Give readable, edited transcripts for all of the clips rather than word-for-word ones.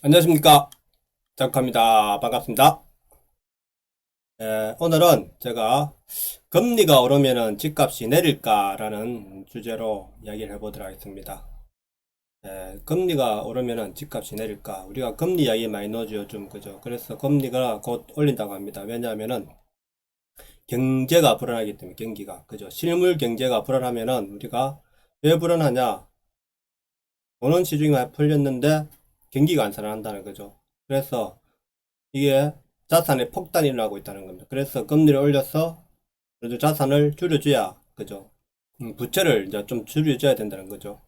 안녕하십니까, 짝합니다. 반갑습니다. 오늘은 제가 금리가 오르면은 집값이 내릴까라는 주제로 이야기를 해보도록 하겠습니다. 금리가 오르면은 집값이 내릴까? 우리가 금리 이야기 많이 넣어줘요, 요즘. 그죠? 그래서 금리가 곧 올린다고 합니다. 왜냐하면은 경제가 불안하기 때문에, 경기가. 그죠? 실물 경제가 불안하면은 우리가 왜 불안하냐? 돈은 시중이 많이 풀렸는데 경기가 안 살아난다는 거죠. 그래서 이게 자산의 폭탄이 일어나고 있다는 겁니다. 그래서 금리를 올려서 그래도 자산을 줄여줘야, 그죠? 부채를 이제 좀 줄여줘야 된다는 거죠.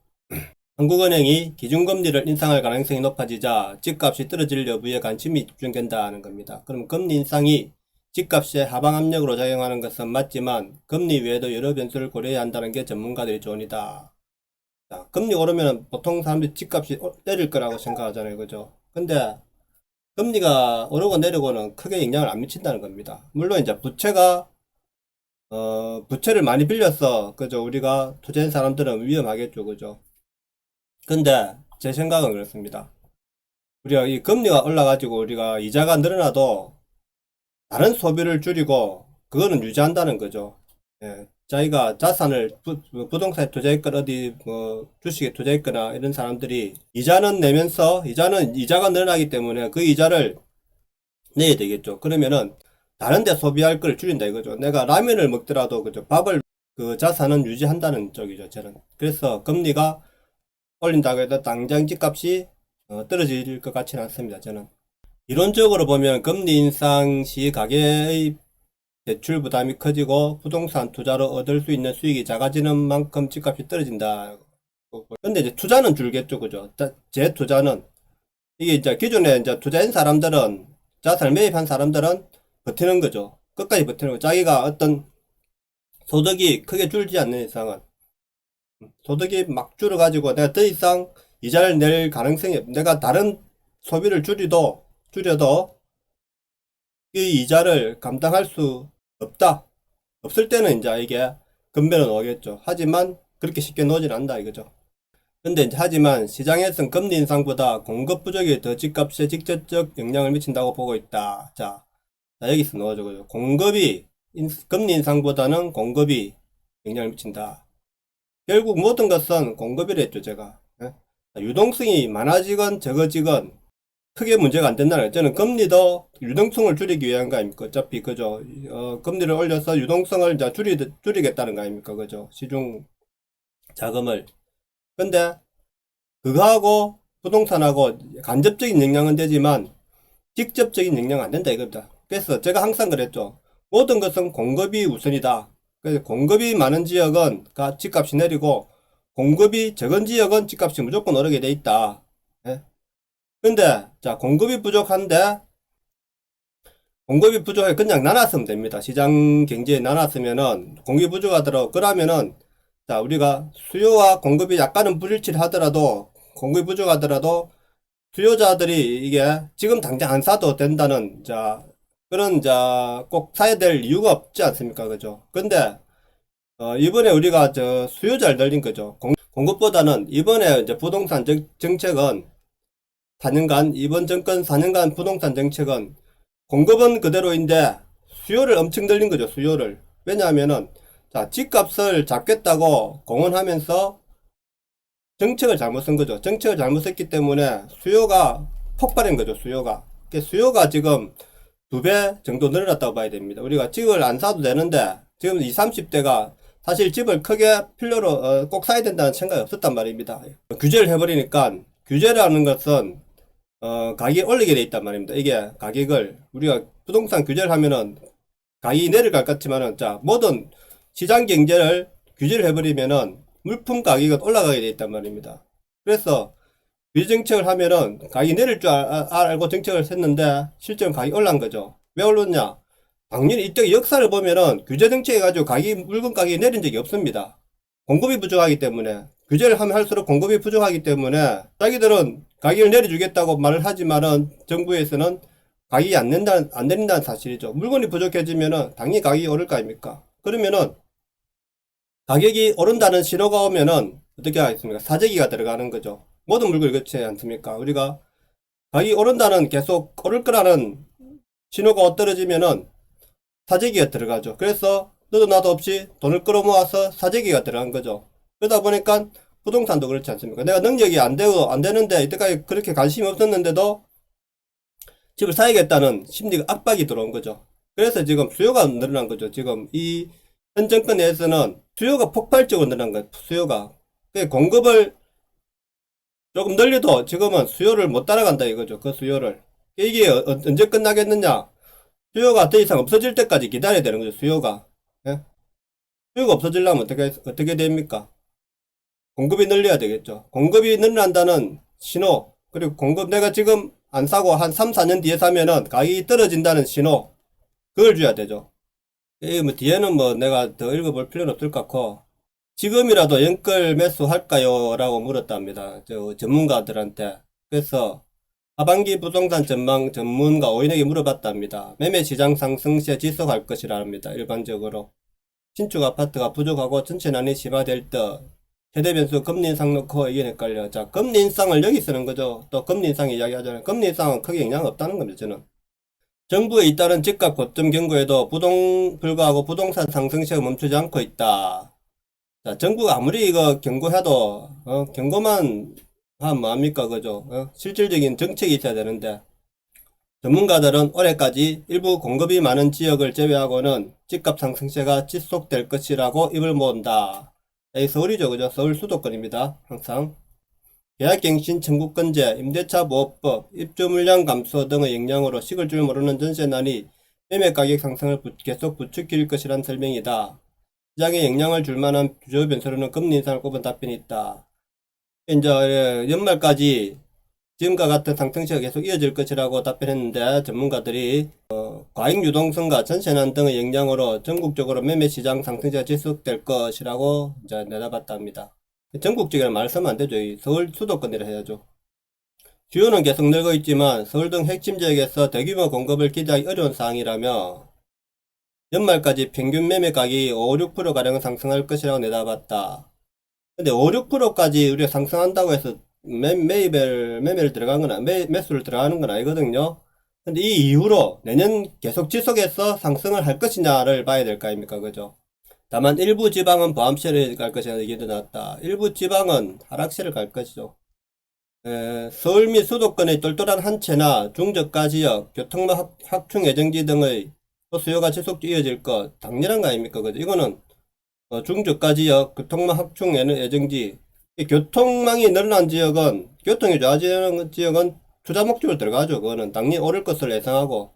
한국은행이 기준금리를 인상할 가능성이 높아지자 집값이 떨어질 여부에 관심이 집중된다는 겁니다. 그럼 금리 인상이 집값에 하방 압력으로 작용하는 것은 맞지만 금리 외에도 여러 변수를 고려해야 한다는 게 전문가들의 조언이다. 자, 금리 오르면 보통 사람들이 집값이 내릴 거라고 생각하잖아요. 그죠? 근데 금리가 오르고 내리고는 크게 영향을 안 미친다는 겁니다. 물론 이제 부채를 많이 빌려서, 그죠? 우리가 투자한 사람들은 위험하겠죠. 그죠? 근데 제 생각은 그렇습니다. 우리가 이 금리가 올라가지고 우리가 이자가 늘어나도 다른 소비를 줄이고 그거는 유지한다는 거죠. 예. 자기가 자산을 부동산에 투자했거나 어디 뭐 주식에 투자했거나 이런 사람들이 이자는 내면서 이자가 늘어나기 때문에 그 이자를 내야 되겠죠. 그러면은 다른 데 소비할 걸 줄인다 이거죠. 내가 라면을 먹더라도 그죠. 밥을 그 자산은 유지한다는 쪽이죠. 저는. 그래서 금리가 올린다고 해도 당장 집값이 떨어질 것 같지는 않습니다. 저는. 이론적으로 보면 금리 인상 시 가계의 대출 부담이 커지고 부동산 투자로 얻을 수 있는 수익이 작아지는 만큼 집값이 떨어진다. 근데 이제 투자는 줄겠죠. 그죠? 제 투자는 이게 이제 기존에 이제 투자한 사람들은 자산을 매입한 사람들은 버티는 거죠. 끝까지 버티는 거. 자기가 어떤 소득이 크게 줄지 않는 이상은 소득이 막 줄어가지고 내가 더 이상 이자를 낼 가능성이 내가 다른 소비를 줄여도 이 이자를 감당할 수 없다. 없을 때는 이제 이게 건배는 오겠죠. 하지만 그렇게 쉽게 놓진 않는다 이거죠. 근데 이제 하지만 시장에서는 금리 인상보다 공급 부족이 더 집값에 직접적 영향을 미친다고 보고 있다. 자 여기서 넣어줘요. 금리 인상보다는 공급이 영향을 미친다. 결국 모든 것은 공급이라 했죠, 제가. 예? 유동성이 많아지건 적어지건 크게 문제가 안 된다는 거예요. 저는 금리도 유동성을 줄이기 위한 거 아닙니까? 어차피, 그죠? 금리를 올려서 유동성을 이제 줄이겠다는 거 아닙니까? 그죠? 시중 자금을. 근데, 그거하고 부동산하고 간접적인 영향은 되지만, 직접적인 영향은 안 된다 이겁니다. 그래서 제가 항상 그랬죠. 모든 것은 공급이 우선이다. 그래서 공급이 많은 지역은 집값이 내리고, 공급이 적은 지역은 집값이 무조건 오르게 돼 있다. 예? 근데 자 공급이 부족해 그냥 나눴으면 됩니다. 시장 경제에 나눴으면은 공급이 부족하더라도 그러면은 자 우리가 수요와 공급이 약간은 불일치하더라도 공급이 부족하더라도 수요자들이 이게 지금 당장 안 사도 된다는 그런 꼭 사야 될 이유가 없지 않습니까? 그죠? 근데 이번에 우리가 수요자를 늘린 거죠. 공급보다는 이번에 이제 부동산 정책은 4년간, 이번 정권 4년간 부동산 정책은 공급은 그대로인데 수요를 엄청 늘린 거죠, 수요를. 왜냐하면은, 집값을 잡겠다고 공언하면서 정책을 잘못 쓴 거죠. 정책을 잘못 썼기 때문에 수요가 폭발한 거죠, 수요가. 수요가 지금 2배 정도 늘어났다고 봐야 됩니다. 우리가 집을 안 사도 되는데, 지금 20, 30대가 사실 집을 크게 필요로 꼭 사야 된다는 생각이 없었단 말입니다. 규제를 해버리니까, 규제라는 것은 가격이 올리게 돼 있단 말입니다. 이게 가격을 우리가 부동산 규제를 하면은 가격이 내려갈 것 같지만은 모든 시장 경제를 규제를 해버리면은 물품 가격이 올라가게 돼 있단 말입니다. 그래서 규제 정책을 하면은 가격이 내릴 줄 알고 정책을 했는데 실제로 가격이 올라간 거죠. 왜 올랐냐? 당연히 이때 역사를 보면은 규제 정책 해가지고 물건 가격이 내린 적이 없습니다. 공급이 부족하기 때문에 규제를 하면 할수록 공급이 부족하기 때문에 자기들은 가격을 내려주겠다고 말을 하지만은 정부에서는 가격이 안 내린다는 사실이죠. 물건이 부족해지면은 당연히 가격이 오를 거 아닙니까? 그러면은 가격이 오른다는 신호가 오면은 어떻게 하겠습니까? 사재기가 들어가는 거죠. 모든 물건이 그렇지 않습니까? 우리가 가격이 오른다는 계속 오를 거라는 신호가 떨어지면은 사재기가 들어가죠. 그래서 너도 나도 없이 돈을 끌어모아서 사재기가 들어간 거죠. 그러다 보니까 부동산도 그렇지 않습니까? 내가 능력이 안 되고 안 되는데 이때까지 그렇게 관심이 없었는데도 집을 사야겠다는 심리가 압박이 들어온 거죠. 그래서 지금 수요가 늘어난 거죠. 지금 이 현 정권 내에서는 수요가 폭발적으로 늘어난 거예요. 수요가. 공급을 조금 늘려도 지금은 수요를 못 따라간다 이거죠. 그 수요를. 이게 언제 끝나겠느냐? 수요가 더 이상 없어질 때까지 기다려야 되는 거죠. 수요가. 예? 수요가 없어지려면 어떻게 됩니까? 공급이 늘려야 되겠죠. 공급이 늘어난다는 신호, 그리고 공급 내가 지금 안 사고 한 3, 4년 뒤에 사면은 가격이 떨어진다는 신호, 그걸 줘야 되죠. 이 뭐 뒤에는 뭐 내가 더 읽어볼 필요는 없을 것 같고, 지금이라도 연끌 매수할까요? 라고 물었답니다. 전문가들한테. 그래서 하반기 부동산 전망 전문가 5인에게 물어봤답니다. 매매 시장 상승 시 지속할 것이랍니다. 일반적으로. 신축 아파트가 부족하고 전체난이 심화될 때 최대 변수 금리 인상 놓고 의견 헷갈려. 자, 금리 인상을 여기 쓰는 거죠. 또 금리 인상 이야기하잖아요. 금리 인상은 크게 영향 없다는 겁니다. 저는. 정부에 잇따른 집값 고점 경고에도 불구하고 부동산 상승세가 멈추지 않고 있다. 자, 정부가 아무리 이거 경고해도 경고만 하면 뭐합니까, 그죠? 실질적인 정책이 있어야 되는데 전문가들은 올해까지 일부 공급이 많은 지역을 제외하고는 집값 상승세가 지속될 것이라고 입을 모은다. 여기 서울이죠, 그죠? 서울 수도권입니다. 항상 계약갱신, 청구권제, 임대차 보호법, 입주 물량 감소 등의 영향으로 식을 줄 모르는 전세난이 매매 가격 상승을 계속 부추길 것이란 설명이다. 시장에 영향을 줄 만한 주요 변수로는 금리 인상을 꼽은 답변이 있다. 이제 연말까지 지금과 같은 상승세가 계속 이어질 것이라고 답변했는데 전문가들이 과잉 유동성과 전세난 등의 영향으로 전국적으로 매매 시장 상승세가 지속될 것이라고 이제 내다봤답니다. 전국적이라는 말 쓰면 안 되죠. 서울 수도권이라 해야죠. 수요는 계속 늘고 있지만 서울 등 핵심 지역에서 대규모 공급을 기대하기 어려운 상황이라며 연말까지 평균 매매 가격이 5, 6%가량 상승할 것이라고 내다봤다. 근데 5, 6%까지 우리가 상승한다고 해서 매매를 들어간 건, 매수를 들어가는 건 아니거든요. 근데 이 이후로 내년 계속 지속해서 상승을 할 것이냐를 봐야 될 거 아닙니까? 그죠? 다만 일부 지방은 보암세를 갈 것이라는 얘기도 나왔다. 일부 지방은 하락세를 갈 것이죠. 서울 및 수도권의 똘똘한 한 채나 중저가 지역, 교통망 확충 예정지 등의 수요가 지속 이어질 것 당연한 거 아닙니까? 그죠? 이거는 중저가 지역, 교통망 확충 예정지, 교통망이 늘어난 지역은, 교통이 좋아지는 지역은 투자 목적으로 들어가죠. 그거는 당연히 오를 것을 예상하고,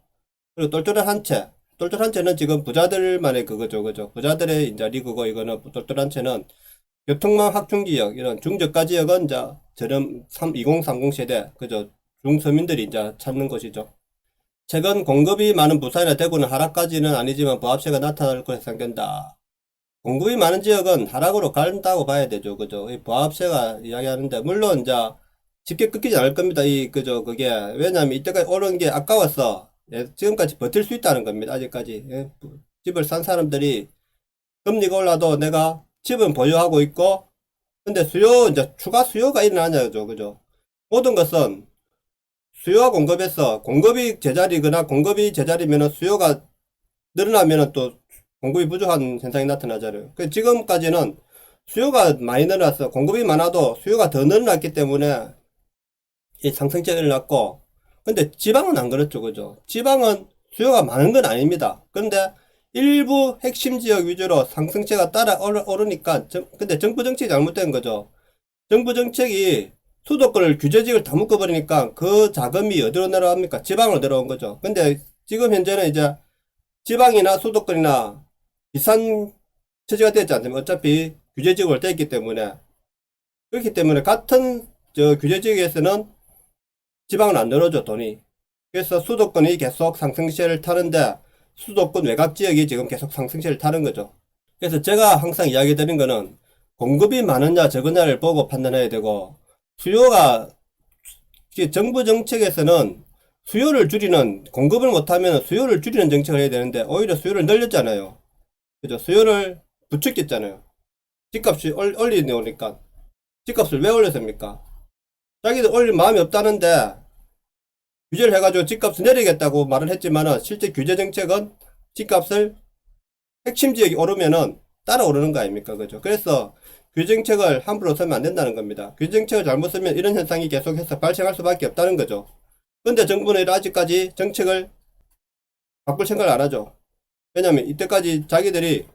그리고 똘똘한 한 채, 똘똘한 채는 지금 부자들만의 그거죠. 그죠? 부자들의 이제 리그고, 이거는 똘똘한 채는 교통망 확충 지역, 이런 중저가 지역은 이제 저렴 2030 세대, 그죠? 중서민들이 이제 찾는 곳이죠. 최근 공급이 많은 부산이나 대구는 하락까지는 아니지만 부합세가 나타날 것으로 예상된다. 공급이 많은 지역은 하락으로 간다고 봐야 되죠. 그죠? 이 부합세가 이야기하는데, 물론 이제 쉽게 끊기지 않을 겁니다. 그죠? 그게, 왜냐면 이때까지 오른 게 아까웠어. 예, 지금까지 버틸 수 있다는 겁니다. 아직까지. 예, 집을 산 사람들이 금리가 올라도 내가 집은 보유하고 있고, 근데 이제 추가 수요가 일어나냐죠. 그죠? 모든 것은 수요와 공급에서 공급이 제자리거나 공급이 제자리면 수요가 늘어나면 또 공급이 부족한 현상이 나타나잖아요. 지금까지는 수요가 많이 늘어났어. 공급이 많아도 수요가 더 늘어났기 때문에 이 상승세가 일어났고, 근데 지방은 안 그렇죠. 그죠? 지방은 수요가 많은 건 아닙니다. 그런데 일부 핵심 지역 위주로 상승세가 따라 오르니까, 근데 정부 정책이 잘못된 거죠. 정부 정책이 수도권을 규제지역을 다 묶어버리니까 그 자금이 어디로 내려갑니까? 지방으로 내려온 거죠. 근데 지금 현재는 이제 지방이나 수도권이나 비싼 처지가 되지 않습니까? 어차피 규제지역으로 되어 있기 때문에. 그렇기 때문에 같은 규제지역에서는 지방은 안 내려줘, 돈이. 그래서 수도권이 계속 상승세를 타는데 수도권 외곽 지역이 지금 계속 상승세를 타는 거죠. 그래서 제가 항상 이야기 드린 거는 공급이 많으냐 적으냐를 보고 판단해야 되고, 수요가, 정부 정책에서는 수요를 줄이는, 공급을 못하면 수요를 줄이는 정책을 해야 되는데 오히려 수요를 늘렸잖아요. 그죠? 수요를 부추겼잖아요. 집값이 올리니까. 집값을 왜 올렸습니까? 자기들 올릴 마음이 없다는데 규제를 해가지고 집값을 내리겠다고 말을 했지만은 실제 규제 정책은 집값을 핵심 지역이 오르면은 따라 오르는 거 아닙니까? 그죠? 그래서 규제 정책을 함부로 쓰면 안 된다는 겁니다. 규제 정책을 잘못 쓰면 이런 현상이 계속해서 발생할 수밖에 없다는 거죠. 근데 정부는 아직까지 정책을 바꿀 생각을 안 하죠. 왜냐면 이때까지 자기들이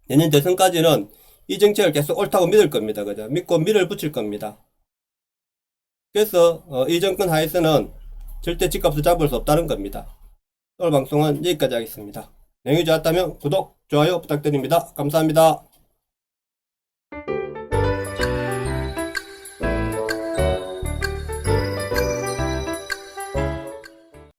내년 대선까지는 이 정책을 계속 옳다고 믿을 겁니다. 그죠? 믿고 밀을 붙일 겁니다. 그래서 이 정권 하에서는 절대 집값을 잡을 수 없다는 겁니다. 오늘 방송은 여기까지 하겠습니다. 내용이 좋았다면 구독, 좋아요 부탁드립니다. 감사합니다.